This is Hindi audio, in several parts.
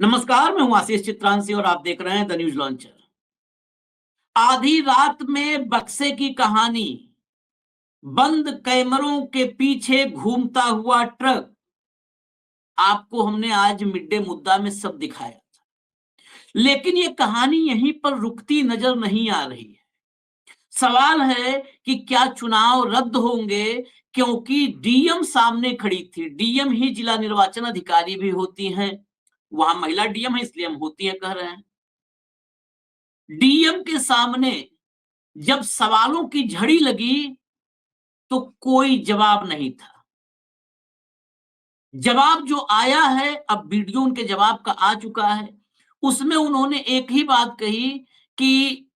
नमस्कार, मैं हूं आशीष चित्रांशी और आप देख रहे हैं द न्यूज लॉन्चर। आधी रात में बक्से की कहानी, बंद कैमरों के पीछे घूमता हुआ ट्रक। आपको हमने आज मिड डे मुद्दा में सब दिखाया, लेकिन ये कहानी यहीं पर रुकती नजर नहीं आ रही है। सवाल है कि क्या चुनाव रद्द होंगे, क्योंकि डीएम सामने खड़ी थी। डीएम ही जिला निर्वाचन अधिकारी भी होती हैं, वहां महिला डीएम है इसलिए हम होती है कह रहे हैं। डीएम के सामने जब सवालों की झड़ी लगी तो कोई जवाब नहीं था। जवाब जो आया है, अब वीडियो उनके जवाब का आ चुका है, उसमें उन्होंने एक ही बात कही कि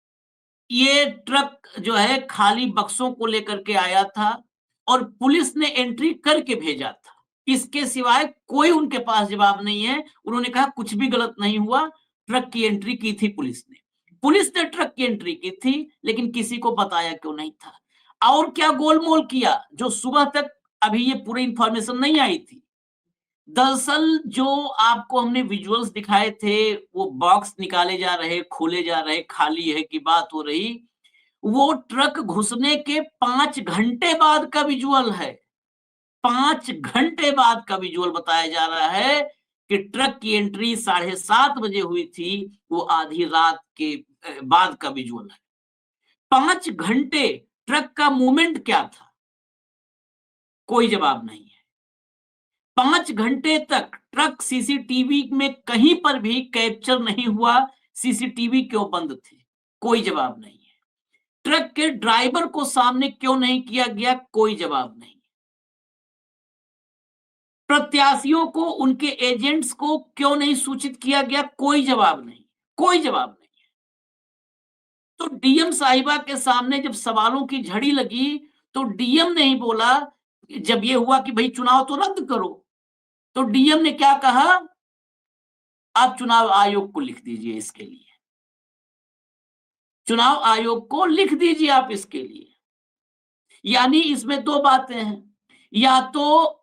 ये ट्रक जो है खाली बक्सों को लेकर के आया था और पुलिस ने एंट्री करके भेजा था। इसके सिवाय कोई उनके पास जवाब नहीं है। उन्होंने कहा कुछ भी गलत नहीं हुआ, ट्रक की एंट्री की थी पुलिस ने। पुलिस ने ट्रक की एंट्री की थी, लेकिन किसी को बताया क्यों नहीं था। और क्या गोलमोल किया जो सुबह तक अभी ये पूरी इंफॉर्मेशन नहीं आई थी। दरअसल जो आपको हमने विजुअल्स दिखाए थे, वो बॉक्स निकाले जा रहे, खोले जा रहे, खाली है की बात हो रही, वो ट्रक घुसने के 5 घंटे बाद का विजुअल है। 5 घंटे बाद का विजुअल बताया जा रहा है कि ट्रक की एंट्री 7:30 बजे हुई थी, वो आधी रात के बाद का विजुअल है। 5 घंटे ट्रक का मूवमेंट क्या था, कोई जवाब नहीं है। 5 घंटे तक ट्रक सीसीटीवी में कहीं पर भी कैप्चर नहीं हुआ। सीसीटीवी क्यों बंद थे, कोई जवाब नहीं है। ट्रक के ड्राइवर को सामने क्यों नहीं किया गया, कोई जवाब नहीं। प्रत्याशियों को, उनके एजेंट्स को क्यों नहीं सूचित किया गया, कोई जवाब नहीं, कोई जवाब नहीं। तो डीएम साहिबा के सामने जब सवालों की झड़ी लगी तो डीएम ने ही बोला, जब ये हुआ कि भाई चुनाव तो रद्द करो, तो डीएम ने क्या कहा, आप चुनाव आयोग को लिख दीजिए इसके लिए, चुनाव आयोग को लिख दीजिए आप इसके लिए। यानी इसमें दो बातें हैं, या तो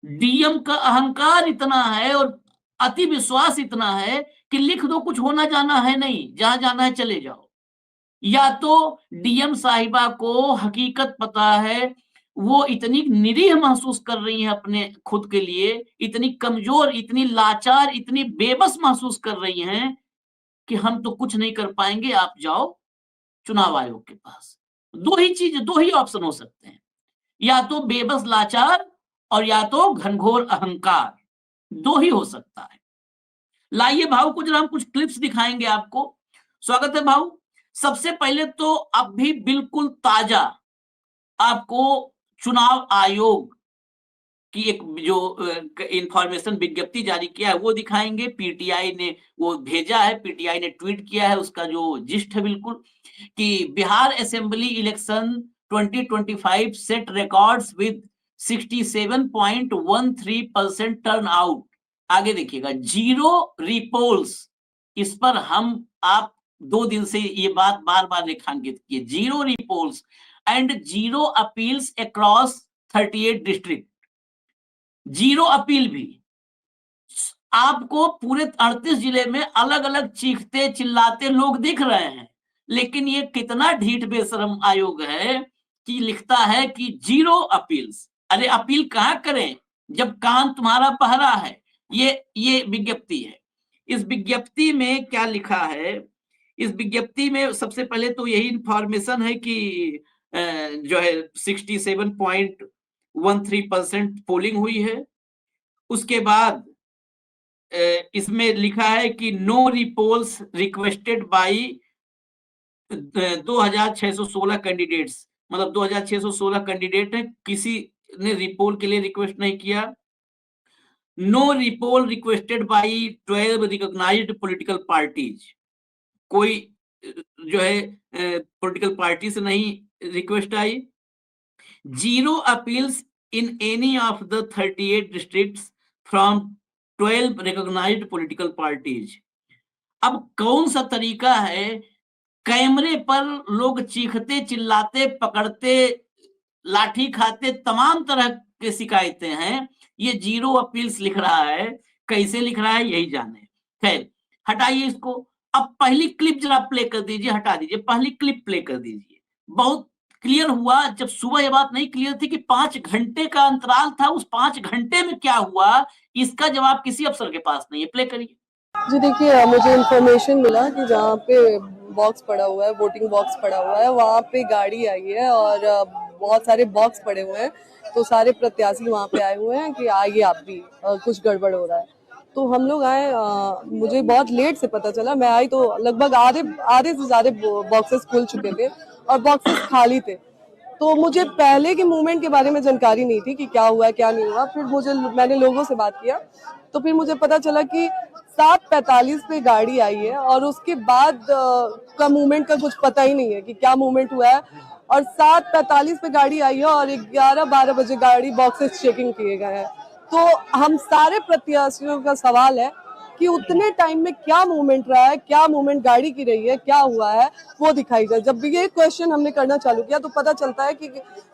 डीएम का अहंकार इतना है और अति विश्वास इतना है कि लिख दो, कुछ होना जाना है नहीं, जहां जाना है चले जाओ। या तो डीएम साहिबा को हकीकत पता है, वो इतनी निरीह महसूस कर रही हैं अपने खुद के लिए, इतनी कमजोर, इतनी लाचार, इतनी बेबस महसूस कर रही हैं कि हम तो कुछ नहीं कर पाएंगे, आप जाओ चुनाव आयोग के पास। दो ही चीज, दो ही ऑप्शन हो सकते हैं, या तो बेबस लाचार और या तो घनघोर अहंकार, दो ही हो सकता है। लाइए भाव को जरा हम कुछ क्लिप्स दिखाएंगे आपको। स्वागत है भाव। सबसे पहले तो अभी बिल्कुल ताजा आपको चुनाव आयोग की एक जो इंफॉर्मेशन विज्ञप्ति जारी किया है वो दिखाएंगे। पीटीआई ने वो भेजा है, पीटीआई ने ट्वीट किया है, उसका जो जिस्ट है बिल्कुल कि Bihar assembly election 2025 set records with 67.13% turn out. आगे देखिएगा, जीरो रिपोल्स। इस पर हम आप 2 दिन से ये बात बार बार रेखांकित किए, zero repolls and zero appeals across 38 district. Zero appeal भी। आपको पूरे 38 जिले में अलग अलग चीखते चिल्लाते लोग दिख रहे हैं, लेकिन ये कितना ढीठ बेशरम आयोग है कि लिखता है कि जीरो अपील्स। अरे अपील कहां करें जब कान तुम्हारा पहरा है। ये विज्ञप्ति है। इस विज्ञप्ति में क्या लिखा है, इस विज्ञप्ति में सबसे पहले तो यही इंफॉर्मेशन है कि जो है 67.13% पोलिंग हुई है। उसके बाद इसमें लिखा है कि नो रिपोल्स रिक्वेस्टेड बाई 2616 कैंडिडेट्स, मतलब 2616 कैंडिडेट है, किसी ने रिपोल के लिए रिक्वेस्ट नहीं किया। No repoll requested by 12 recognised political parties, कोई जो है पॉलिटिकल पार्टी से नहीं रिक्वेस्ट आई। Zero appeals in any of the 38 districts from 12 recognised political parties. अब कौन सा तरीका है, कैमरे पर लोग चीखते चिल्लाते पकड़ते लाठी खाते तमाम तरह के शिकायतें हैं, ये जीरो अपील्स लिख रहा है। कैसे लिख रहा है यही जाने। खैर हटाइए इसको। अब पहली क्लिप जरा प्ले कर दीजिए, हटा दीजिए, पहली क्लिप प्ले कर दीजिए। बहुत क्लियर हुआ। जब सुबह ये बात नहीं क्लियर थी कि 5 घंटे का अंतराल था, उस 5 घंटे में क्या हुआ, इसका जवाब किसी अफसर के पास नहीं है। प्ले करिए। जी देखिए, मुझे इन्फॉर्मेशन मिला कि जहाँ पे बॉक्स पड़ा हुआ है, वोटिंग बॉक्स पड़ा हुआ है, वहाँ पे गाड़ी आई है और बहुत सारे बॉक्स पड़े हुए हैं। तो सारे प्रत्याशी वहाँ पे आए हुए हैं कि आइए आप भी, कुछ गड़बड़ हो रहा है। तो हम लोग आए, मुझे बहुत लेट से पता चला। मैं आई तो लगभग आधे से ज्यादा बॉक्सेस खुल चुके थे और बॉक्सेस खाली थे। तो मुझे पहले के मूवमेंट के बारे में जानकारी नहीं थी कि क्या हुआ क्या नहीं हुआ। फिर मैंने लोगों से बात किया तो फिर मुझे पता चला कि 7:45 पे गाड़ी आई है और उसके बाद का मूवमेंट का कुछ पता ही नहीं है कि क्या मूवमेंट हुआ है। और 7:45 पे गाड़ी आई है और 11-12 बजे गाड़ी बॉक्सेस चेकिंग किए गए हैं। तो हम सारे प्रत्याशियों का सवाल है कि उतने टाइम में क्या मूवमेंट रहा है, क्या मूवमेंट गाड़ी की रही है, क्या हुआ है, वो दिखाई जाए। जब भी ये क्वेश्चन हमने करना चालू किया तो पता चलता है कि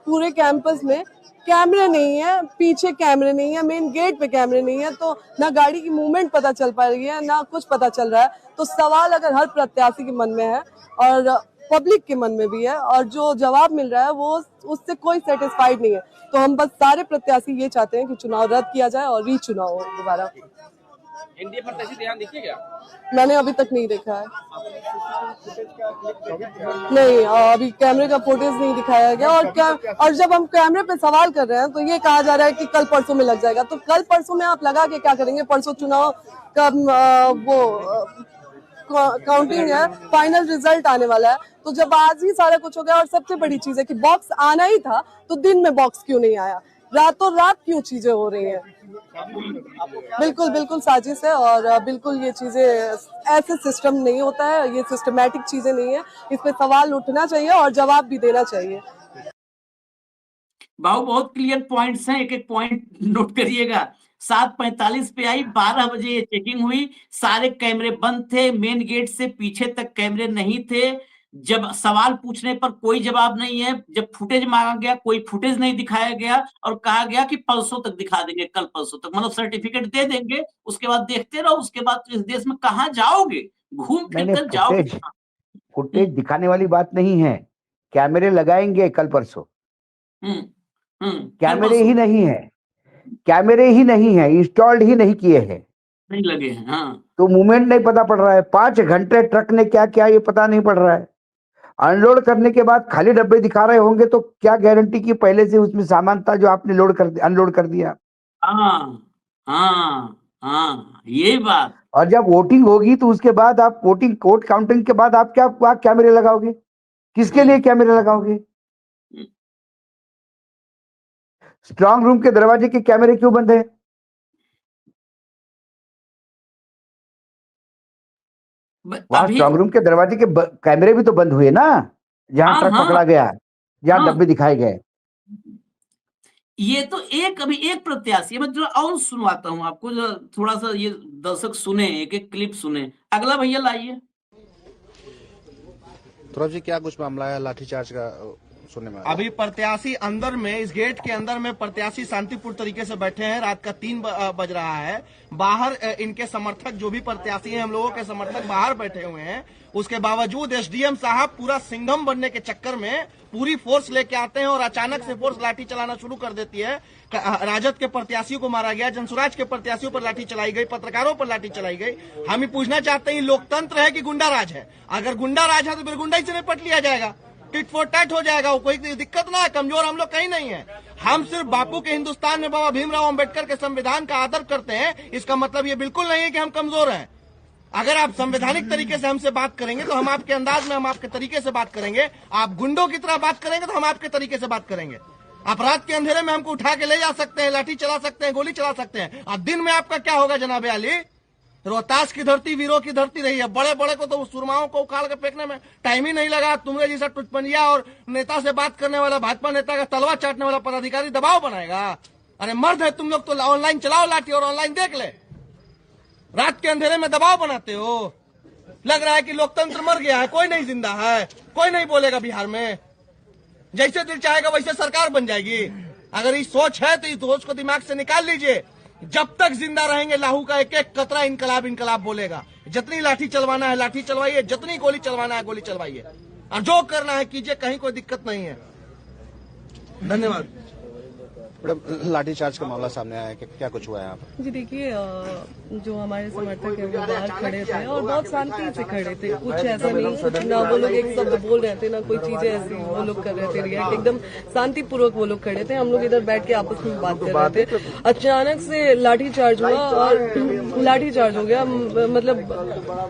पूरे कैंपस में कैमरे नहीं है, पीछे कैमरे नहीं है, मेन गेट पे कैमरे नहीं है, तो ना गाड़ी की मूवमेंट पता चल पा रही है, ना कुछ पता चल रहा है। तो सवाल अगर हर प्रत्याशी के मन में है और पब्लिक के मन में भी है और जो जवाब मिल रहा है वो उससे कोई सेटिस्फाइड नहीं है। तो हम बस सारे प्रत्याशी ये चाहते हैं कि चुनाव रद्द किया जाए और रीचुनाव हो दोबारा। एनडीए प्रत्याशी ध्यान देखिए क्या? मैंने अभी तक नहीं देखा है। नहीं, अभी कैमरे का फुटेज नहीं दिखाया गया। और जब हम कैमरे पे सवाल कर रहे हैं तो ये कहा जा रहा है कि कल परसों में लग जाएगा। तो कल परसों में आप लगा के क्या करेंगे? परसों चुनाव का काउंटिंग है, फाइनल रिजल्ट आने वाला है। तो जब आज ही सारा कुछ हो गया और सबसे बड़ी चीज है कि बॉक्स आना ही था तो दिन में बॉक्स क्यों नहीं आया, रातों रात क्यों चीजें हो रही हैं? बिल्कुल बिल्कुल साजिश है और बिल्कुल ये चीजें ऐसे सिस्टम नहीं होता है, ये सिस्टमैटिक चीजें नहीं है। इस पे सवाल उठना चाहिए और जवाब भी देना चाहिए। बाबू बहुत क्लियर पॉइंट्स हैं, एक एक पॉइंट नोट करिएगा। 7:45 पे आई, 12 बजे ये चेकिंग हुई, सारे कैमरे बंद थे, मेन गेट से पीछे तक कैमरे नहीं थे। जब सवाल पूछने पर कोई जवाब नहीं है, जब फुटेज मांगा गया कोई फुटेज नहीं दिखाया गया और कहा गया कि परसों तक दिखा देंगे, कल परसों तक, मतलब सर्टिफिकेट दे देंगे, उसके बाद देखते रहो। उसके बाद तो इस देश में कहाँ जाओगे, घूम फिर कर जाओगे। फुटेज दिखाने वाली बात नहीं है, कैमरे लगाएंगे कल परसों। कैमरे ही नहीं है, कैमरे ही नहीं है, इंस्टॉल्ड ही नहीं किए हैं, नहीं लगे हैं। हाँ, तो मूवमेंट नहीं पता पड़ रहा है। 5 घंटे ट्रक ने क्या किया ये पता नहीं पड़ रहा है। अनलोड करने के बाद खाली डब्बे दिखा रहे होंगे तो क्या गारंटी कि पहले से उसमें सामान था जो आपने अनलोड कर दिया। हाँ, हाँ, हाँ, ये बात। और जब वोटिंग होगी तो उसके बाद आप वोट काउंटिंग के बाद आप क्या कैमरे लगाओगे, किसके लिए कैमरे लगाओगे? स्ट्रांग रूम के दरवाजे के कैमरे क्यों बंद है? वहां स्ट्रांग रूम के दरवाजे के कैमरे भी तो बंद हुए ना, जहां ट्रक पकड़ा गया, जहां डब्बे दिखाए गए। ये तो अभी एक प्रत्याशी, मैं जो और सुनवाता हूँ आपको, जो थोड़ा सा ये दर्शक सुने, एक एक क्लिप सुने। अगला भैया लाइए। थोड़ा जी क्या कुछ मामला है लाठीचार्ज का सुनने में? अभी प्रत्याशी अंदर में, इस गेट के अंदर में प्रत्याशी शांतिपूर्ण तरीके से बैठे हैं। रात का 3 बज रहा है। बाहर इनके समर्थक, जो भी प्रत्याशी हैं, हम लोगों के समर्थक बाहर बैठे हुए हैं। उसके बावजूद एसडीएम साहब पूरा सिंघम बनने के चक्कर में पूरी फोर्स लेके आते हैं और अचानक से फोर्स लाठी चलाना शुरू कर देती है। राजद के प्रत्याशियों को मारा गया, जनसुराज के प्रत्याशियों पर लाठी चलाई गई, पत्रकारों पर लाठी चलाई गई। हम ही पूछना चाहते हैं, लोकतंत्र है कि गुंडा राज है? अगर गुंडा राज है तो फिर गुंडा से निपट लिया जाएगा, टिट फॉर टैट हो जाएगा, कोई दिक्कत ना है। कमजोर हम लोग कहीं नहीं है। हम सिर्फ बापू के हिंदुस्तान में बाबा भीमराव अंबेडकर के संविधान का आदर करते हैं। इसका मतलब ये बिल्कुल नहीं है कि हम कमजोर हैं। अगर आप संवैधानिक तरीके से हमसे बात करेंगे तो हम आपके अंदाज में, हम आपके तरीके से बात करेंगे। आप गुंडों की तरह बात करेंगे तो हम आपके तरीके से बात करेंगे। आप रात के अंधेरे में हमको उठा के ले जा सकते हैं, लाठी चला सकते हैं, गोली चला सकते हैं। अब दिन में आपका क्या होगा जनाब अली? रोहतास की धरती वीरों की धरती रही है। बड़े बड़े को तो सुरमाओं को उखाड़ के फेंकने में टाइम ही नहीं लगा। तुमरे जैसा टुचपंजिया और नेता से बात करने वाला, भाजपा नेता का तलवा चाटने वाला पदाधिकारी दबाव बनाएगा? अरे मर्द है तुम लोग तो ऑनलाइन चलाओ लाठी और ऑनलाइन देख ले। रात के अंधेरे में दबाव बनाते हो। लग रहा है कि लोकतंत्र मर गया है, कोई नहीं जिंदा है, कोई नहीं बोलेगा बिहार में। जैसे दिल चाहेगा वैसे सरकार बन जाएगी। अगर ये सोच है तो इस सोच को दिमाग से निकाल लीजिए। जब तक जिंदा रहेंगे लाहू का एक एक कतरा इनकलाब इनकलाब बोलेगा। जितनी लाठी चलवाना है लाठी चलवाइए, जितनी गोली चलवाना है गोली चलवाइए, और जो करना है कीजिए, कहीं कोई दिक्कत नहीं है। धन्यवाद। मैडम, लाठीचार्ज का मामला सामने आया है कि क्या कुछ हुआ है यहाँ पर? जी देखिए, जो हमारे समर्थक है वो बाहर खड़े थे और बहुत शांति से खड़े थे। कुछ ऐसा नहीं, कुछ ना वो लोग एक शब्द बोल रहे थे, ना कोई चीजें ऐसी वो लोग कर रहे थे रिएक्ट। एकदम शांतिपूर्वक वो लोग खड़े थे। हम लोग इधर बैठ के आपस में बात कर रहे थे। अचानक से लाठीचार्ज हुआ और लाठीचार्ज हो गया। मतलब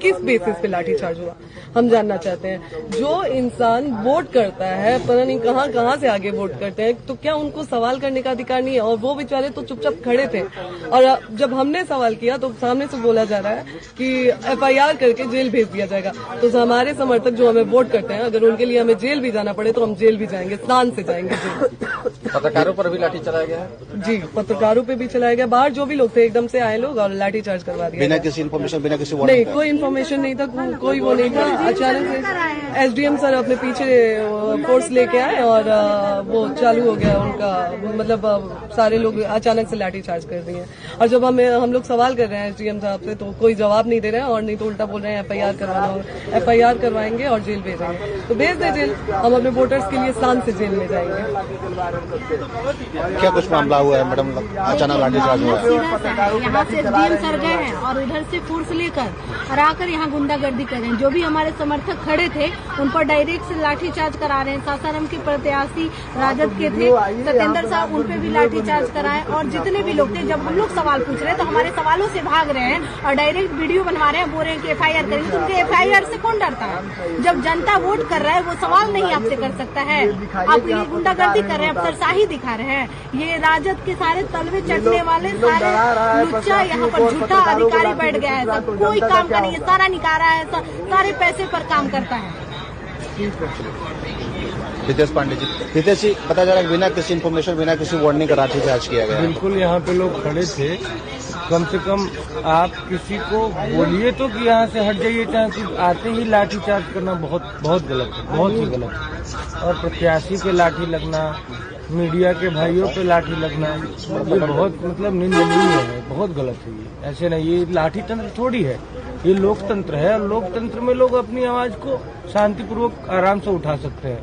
किस बेसिस पे लाठीचार्ज हुआ हम जानना चाहते हैं। जो इंसान वोट करता है, पता नहीं कहाँ से आगे वोट करते हैं, तो क्या उनको सवाल करने का अधिकार नहीं है? और वो बेचारे तो चुपचाप खड़े थे। और जब हमने सवाल किया तो सामने से बोला जा रहा है कि FIR करके जेल भेज दिया जाएगा। तो हमारे समर्थक जो हमें वोट करते हैं, अगर उनके लिए हमें जेल भी जाना पड़े तो हम जेल भी जाएंगे, शान से जाएंगे जेल। पत्रकारों पर भी लाठी चलाया गया है? जी, पत्रकारों पे भी चलाया गया। बाहर जो भी लोग थे एकदम से आए लोग और लाठीचार्ज करवा दिया। बिना किसी इन्फॉर्मेशन, बिना किसी नहीं, कोई इन्फॉर्मेशन नहीं था, कोई वो नहीं था। अचानक से SDM सर अपने पीछे फोर्स लेके आए और वो चालू हो गया उनका, मतलब सारे लोग अचानक से लाठीचार्ज कर दिए। और जब हम लोग सवाल कर रहे हैं SDM साहब से तो कोई जवाब नहीं दे रहे हैं, और नहीं तो उल्टा बोल रहे हैं FIR करवाना होगा, FIR करवाएंगे और जेल भेजेंगे। तो भेज दे जेल, हम अपने वोटर्स के लिए शान से जेल में जाएंगे। क्या कुछ मामला हुआ है मैडम? अचानक लाठीचार्ज हुआ है। यहाँ से SDM सर गए हैं और उधर से फोर्स लेकर और आकर यहाँ गुंडागर्दी कर रहे हैं। जो भी हमारे समर्थक खड़े थे उन पर डायरेक्ट से लाठीचार्ज करा रहे हैं। सासाराम के प्रत्याशी राजद के थे सत्येंद्र साहब, उन पे भी लाठीचार्ज कराए। और जितने भी लोग थे, जब हम लोग सवाल पूछ रहे हैं तो हमारे सवालों से भाग रहे हैं और डायरेक्ट वीडियो बनवा रहे हैं, बोल रहे हैं कि FIR करेंगे। तो उनके FIR से कौन डरता है? जब जनता वोट कर रहा है वो सवाल नहीं आपसे कर सकता है। आप ये गुंडागर्दी कर रहे हैं, अफसरशाही दिखा रहे हैं। ये राजद के सारे तलवे चटने वाले सारे लुच्चा यहाँ पर झूठा अधिकारी बैठ गया है। सब कोई काम का नहीं है, सारा निकारा है, सारे पैसे पर काम करता है। हितेश पांडे जी, हितेश जी, पता चला बिना किसी इन्फॉर्मेशन, बिना किसी वार्निंग का लाठीचार्ज किया गया। बिल्कुल, यहाँ पे लोग खड़े थे। कम से कम आप किसी को बोलिए तो कि यहाँ से हट जाइए, चाहे आते ही लाठीचार्ज करना बहुत गलत है, बहुत ही गलत है। और प्रत्याशी पे लाठी लगना, मीडिया के भाइयों पे लाठी लगना, ये बहुत मतलब निंदनीय है, बहुत गलत है। ये ऐसे नहीं, ये लाठी तंत्र थोड़ी है, ये लोकतंत्र है। और लोकतंत्र में लोग अपनी आवाज को शांतिपूर्वक आराम से उठा सकते हैं।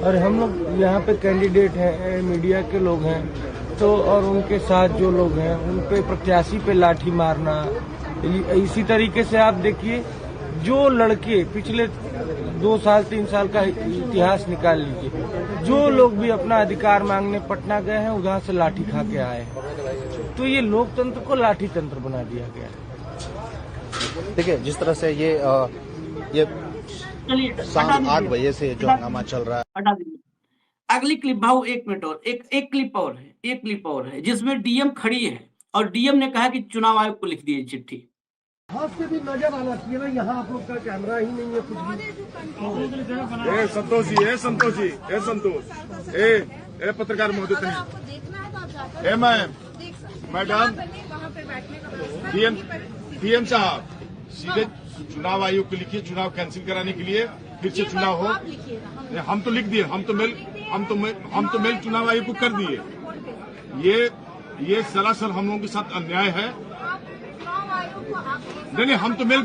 और हम लोग यहाँ पे कैंडिडेट हैं, मीडिया के लोग हैं, तो और उनके साथ जो लोग हैं उन पे प्रत्याशी पे लाठी मारना, इसी तरीके से आप देखिए, जो लड़के पिछले 2 साल 3 साल का इतिहास निकाल लीजिए, जो लोग भी अपना अधिकार मांगने पटना गए हैं उधर से लाठी खा के आए हैं। तो ये लोकतंत्र को लाठी तंत्र बना दिया गया है। देखिए, जिस तरह से ये 7-8 बजे से जो हंगामा चल रहा है। हटा दीजिए। अगली क्लिप भाऊ, 1 मिनट और, एक क्लिप और है जिसमें DM खड़ी है और DM ने कहा कि चुनाव आयोग को लिख दिए चिट्ठी। हाथ से भी नजर आना चाहिए ना, यहाँ आप लोग का कैमरा ही नहीं है कुछ भी। संतोष जी, ए पत्रकार महोदय, मैडम DM साहब, सीधे चुनाव आयोग को लिखिए, चुनाव कैंसिल कराने के लिए, फिर से चुनाव हो। हम तो लिख दिए, हम तो मेल चुनाव आयोग को कर दिए। ये सरासर हम लोगों के साथ अन्याय है। नहीं, हम तो मेल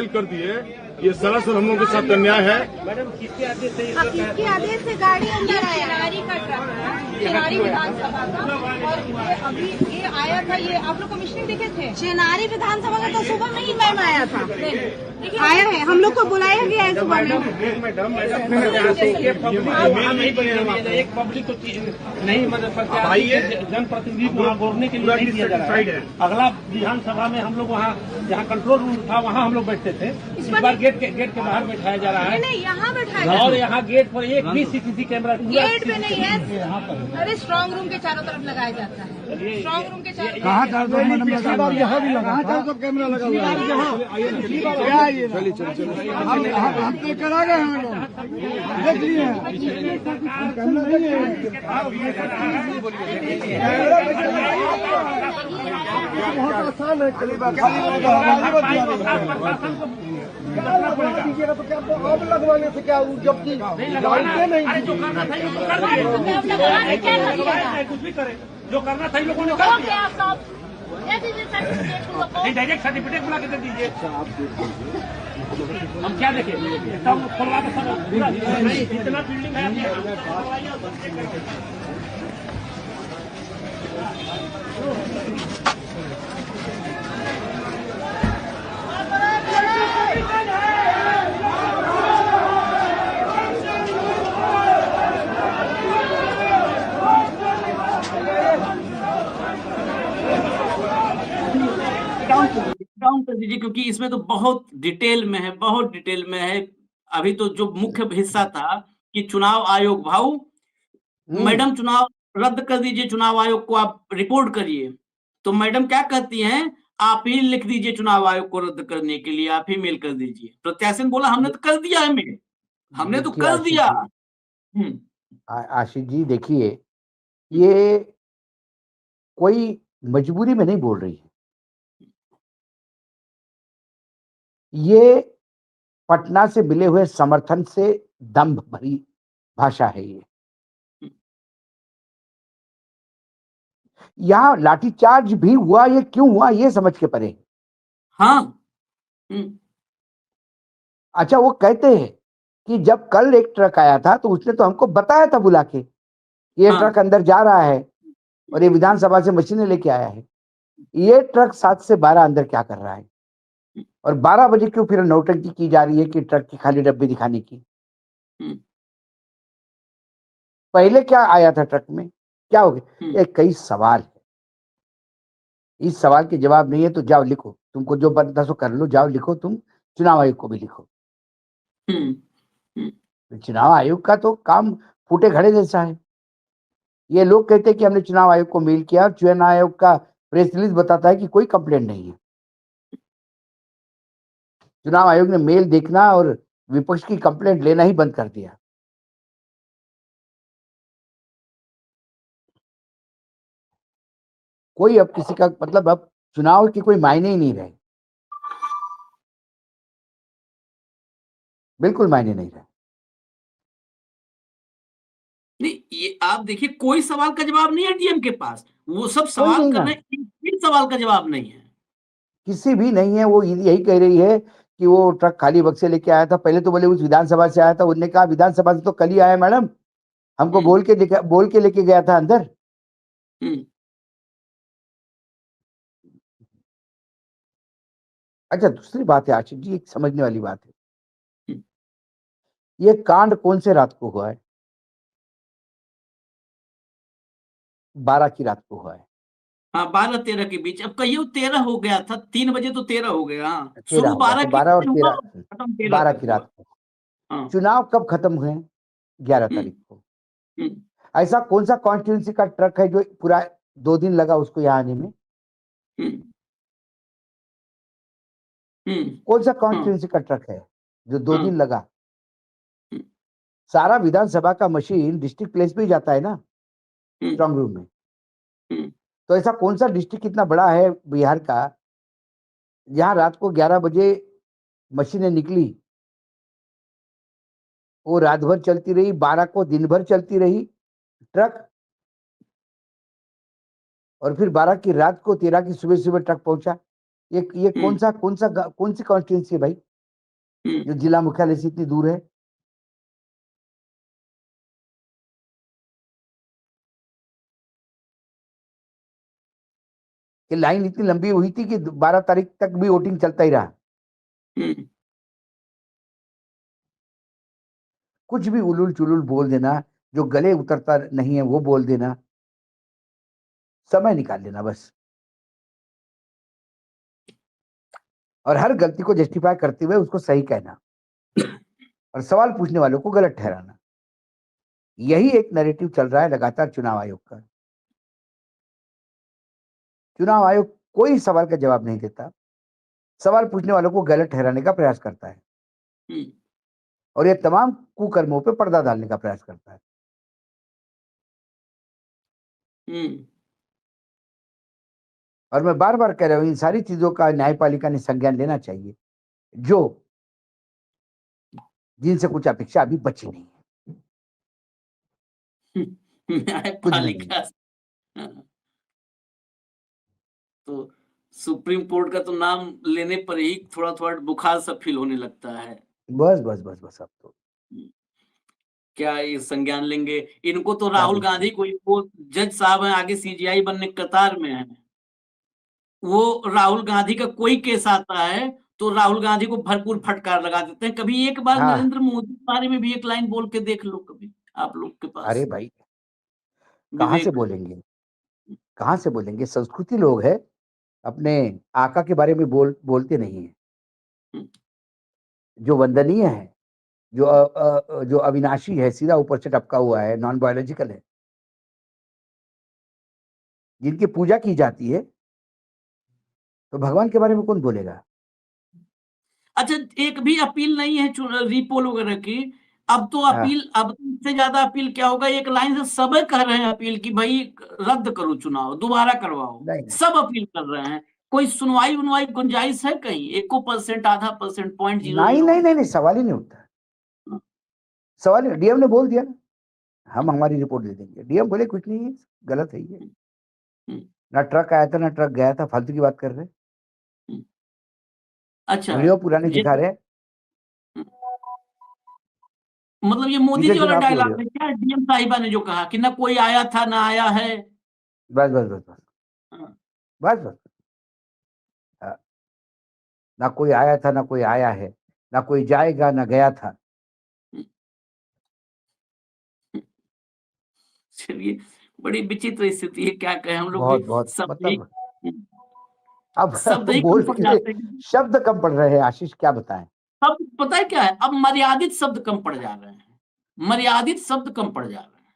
कर दिए, ये सरासर हम लोगों के साथ अन्याय है। मैडम, किसके आदेश से गाड़ी अंदर आया? चेनारी विधानसभा का, और अभी ये आया था, ये आप लोग कमिश्नर देखे थे? चेनारी विधानसभा का तो सुबह में ही मैम आया था, आया है, हम लोग को बुलाया गया है सुबह में। एक पब्लिक को नहीं, मतलब जनप्रतिनिधि को वहाँ बोलने के लिए नहीं दिया जा रहा है। अगला विधानसभा में हम लोग वहाँ जहाँ कंट्रोल रूम था वहाँ हम लोग बैठते थे, इस बार गेट के बाहर बैठाया जा रहा है। नहीं, यहाँ बैठाया, और यहाँ गेट पर एक भी CCTV कैमरा गेट पे नहीं है, यहाँ पर। अरे स्ट्रांग रूम के चारों तरफ लगाया जाता है, स्ट्रांग रूम के चारों। कहाँ यहाँ भी लगा, सब कैमरा लगा हुआ है। चलिए, हम तो करा गए हैं लोग, देख लिए कैमरा नहीं है। बहुत आसान है, दीजिएगा तो क्या अब लगवाने से क्या, जबकि जानते नहीं कुछ भी करे। जो करना था इन लोगों ने कर दिया। डायरेक्ट सर्टिफिकेट बना के दे दीजिए। हम क्या देखें, सब खुलवा के सब इतना बिल्डिंग है अपने डाउन कर दीजिए, क्योंकि इसमें तो बहुत डिटेल में है, बहुत डिटेल में है। अभी तो जो मुख्य हिस्सा था कि चुनाव आयोग भाऊ, मैडम चुनाव रद्द कर दीजिए, चुनाव आयोग को आप रिपोर्ट करिए। तो मैडम क्या कहती हैं, आप ही लिख दीजिए चुनाव आयोग को रद्द करने के लिए, आप ही मेल कर दीजिए। प्रत्याशी ने बोला हमने तो कर दिया है मेल, हमने तो देखिए कर आशीष दिया। जी, आशीष जी देखिए, ये कोई मजबूरी में नहीं बोल रही है, ये पटना से मिले हुए समर्थन से दंभ भरी भाषा है ये। यहाँ लाठीचार्ज भी हुआ, ये क्यों हुआ ये समझ के परे। हाँ। अच्छा, वो कहते हैं कि जब कल एक ट्रक आया था तो उसने तो हमको बताया था बुला के, ये हाँ। ट्रक अंदर जा रहा है और ये विधानसभा से मशीनें लेके आया है। ये ट्रक 7 से 12 अंदर क्या कर रहा है, और 12 बजे क्यों फिर नौटंकी की जा रही है कि ट्रक की खाली डब्बे दिखाने की। पहले क्या आया था ट्रक में, क्या हो गया, ये कई सवाल है। इस सवाल के जवाब नहीं है तो जाओ लिखो, तुमको जो बनता सो कर लो, जाओ लिखो, तुम चुनाव आयोग को भी लिखो। चुनाव आयोग का तो काम फूटे घड़े जैसा है। ये लोग कहते हैं कि हमने चुनाव आयोग को मेल किया, चुनाव आयोग का प्रेस रिलीज बताता है कि कोई कंप्लेंट नहीं है। चुनाव आयोग ने मेल देखना और विपक्ष की कंप्लेंट लेना ही बंद कर दिया। कोई अब किसी का मतलब, अब चुनाव की कोई मायने ही नहीं रहे, बिल्कुल मायने नहीं रहे। नहीं, ये आप देखिए, कोई सवाल का जवाब नहीं है डीएम के पास। वो सब कोई सवाल नहीं कर ना, रहे हैं, एक सवाल का जवाब नहीं है। किसी भी नहीं है। वो यही कह रही है कि वो ट्रक खाली बक्से लेके आया था। पहले तो बोले उस विधानसभा से आया था, उन्होंने कहा विधानसभा से तो कल ही आया मैडम, हमको बोल के लेके गया था अंदर। अच्छा, दूसरी बात है आशीष जी, एक समझने वाली बात है, ये कांड कौन से रात को हुआ है? 12 की रात को हुआ है। हाँ, 12-13 के बीच। अब कहियो 13 हो गया था, 3 बजे तो 13 हो गया। हाँ, 13 शुरू होगा 12 तो की 12 और हुआ, 13, खत्म 13 12 तक की हुआ। रात को। हाँ। चुनाव कब खत्म हुए? 11 तारीख को। ऐसा कौन सा कॉन्स्टिट्यूंसी का ट्रक है जो पूरा 2 दिन लगा उसको यहाँ आने में? कौन सा कॉन्स्टिट्यूंसी का ट्रक है जो 2 दिन लगा? सारा विधानसभा का मशीन डिस्ट्रिक्ट प्लेस पे ही जाता है ना, स्ट्रांग रूम में। तो ऐसा कौन सा डिस्ट्रिक्ट इतना बड़ा है बिहार का जहां रात को 11 बजे मशीनें निकली, वो रात भर चलती रही, 12 को दिन भर चलती रही ट्रक, और फिर 12 की रात को 13 की सुबह सुबह ट्रक पहुंचा। ये कौन सी कॉन्स्टिट्यूंसी है भाई जो जिला मुख्यालय से इतनी दूर है? कि लाइन इतनी लंबी हुई थी कि 12 तारीख तक भी वोटिंग चलता ही रहा। कुछ भी उलूल चुलूल बोल देना, जो गले उतरता नहीं है वो बोल देना, समय निकाल लेना बस, और हर गलती को जस्टिफाई करते हुए उसको सही कहना और सवाल पूछने वालों को गलत ठहराना। यही एक नैरेटिव चल रहा है लगातार चुनाव आयोग का। चुनाव आयोग कोई सवाल का जवाब नहीं देता, सवाल पूछने वालों को गलत ठहराने का प्रयास करता है और ये तमाम कुकर्मों पे पर्दा डालने का प्रयास करता है। और मैं बार बार कह रहा हूं, इन सारी चीजों का न्यायपालिका ने संज्ञान लेना चाहिए, जो जिनसे कुछ अपेक्षा अभी बची नहीं है। कुछ भी नहीं। न्यायपालिका। तो सुप्रीम कोर्ट का तो नाम लेने पर ही थोड़ा-थोड़ा बुखार सा फील होने लगता है। बस बस बस बस अब तो क्या ये संज्ञान लेंगे? इनको तो क्या राहुल बोलते गांधी हैं? कोई वो जज साहब हैं आगे सीजीआई बनने के कतार में हैं। वो राहुल गांधी का कोई केस आता है तो राहुल गांधी को भरपूर फटकार लगा देते हैं। कभी एक बार हाँ, नरेंद्र मोदी के बारे में भी एक लाइन बोल के देख लो कभी आप लोग के अरे पास भाई कहाँ से विवेक। बोलेंगे? कहाँ से बोलेंगे? संस्कृति लोग है, अपने आका के बारे में बोलते नहीं है। हुँ, जो वंदनीय है, जो अविनाशी है, सीधा ऊपर से टपका हुआ है, नॉन बायोलॉजिकल है, जिनकी पूजा की जाती है, तो भगवान के बारे में कौन बोलेगा? अच्छा एक भी अपील नहीं है रीपोल वगैरह की। अब तो हाँ, इससे ज्यादा अपील क्या होगा? एक लाइन से सब कह रहे हैं अपील की भाई रद्द करो चुनाव, दोबारा करवाओ। नहीं, नहीं, सब अपील कर रहे हैं। कोई सुनवाई उनवाई गुंजाइश है कहीं? एको %, आधा %, नहीं, 0.00? नहीं, नहीं, नहीं, सवाल ही नहीं उठता। सवाल ही डीएम ने बोल दिया ना, हम हमारी रिपोर्ट दे देंगे। डीएम बोले कुछ नहीं है, गलत है ये। हम्म, ना ट्रक आया था, ना ट्रक गया था, फालतू की बात कर रहे हैं। हम्म। अच्छा वीडियो पुराने ये दिखा रहे हैं, मतलब ये मोदी पीछे जी वाला चुनाव की डायलॉग वीडियो। है क्या डीएम साहिबा ने जो कहा कि ना कोई आया था ना आया है? बस, बस, बस, बस, हाँ, बस, बस। ना कोई आया था, ना कोई आया है, ना कोई जाएगा, ना गया था। चलिए बड़ी विचित्र स्थिति है, क्या कहें हम लोग भी। बहुत, बहुत शब्द ही मतलब अब शब्द ही कम बोलने पड़ के लिए जाते हैं। शब्द कम पड़ रहे हैं आशीष, क्या बताएं? अब पता है क्या है? अब मर्यादित शब्द कम पड़ जा रहे हैं। मर्यादित शब्द कम पड़ जा रहे हैं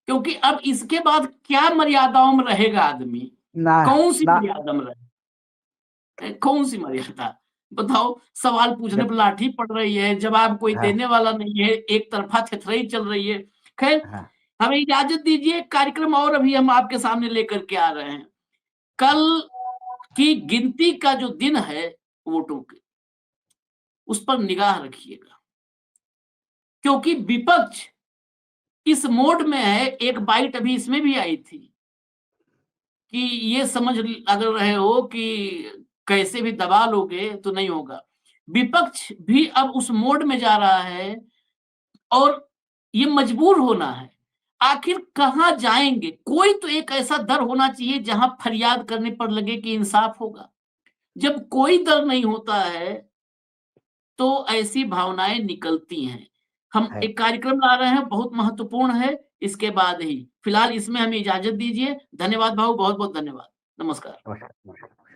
क्योंकि अब इसके बाद क्या मर्यादाओं में रहेगा आदमी? ना कौन सी ना मर्यादा में रहे? कौन सी मर्यादा? बताओ। सवाल पूछने जब पर लाठी पड़ रही है, जवाब कोई हाँ, देने वाला नहीं है, एक तरफा थेथराई चल रही है। खैर हाँ, हमें इजाजत दीजिए, कार्यक्रम और अभी हम आपके सामने लेकर के आ रहे हैं। कल की गिनती का जो दिन है वोटों के, उस पर निगाह रखिएगा क्योंकि विपक्ष इस मोड में है। एक बाइट अभी इसमें भी आई थी कि ये समझ अगर रहे हो कि कैसे भी दबा लोगे तो नहीं होगा। विपक्ष भी अब उस मोड में जा रहा है और ये मजबूर होना है। आखिर कहाँ जाएंगे? कोई तो एक ऐसा दर होना चाहिए जहां फरियाद करने पर लगे कि इंसाफ होगा। जब कोई दर नहीं होता है तो ऐसी भावनाएं निकलती हैं। हम है। एक कार्यक्रम ला रहे हैं, बहुत महत्वपूर्ण है, इसके बाद ही। फिलहाल इसमें हमें इजाजत दीजिए। धन्यवाद भाऊ, बहुत-बहुत धन्यवाद। नमस्कार। नमस्कार, नमस्कार।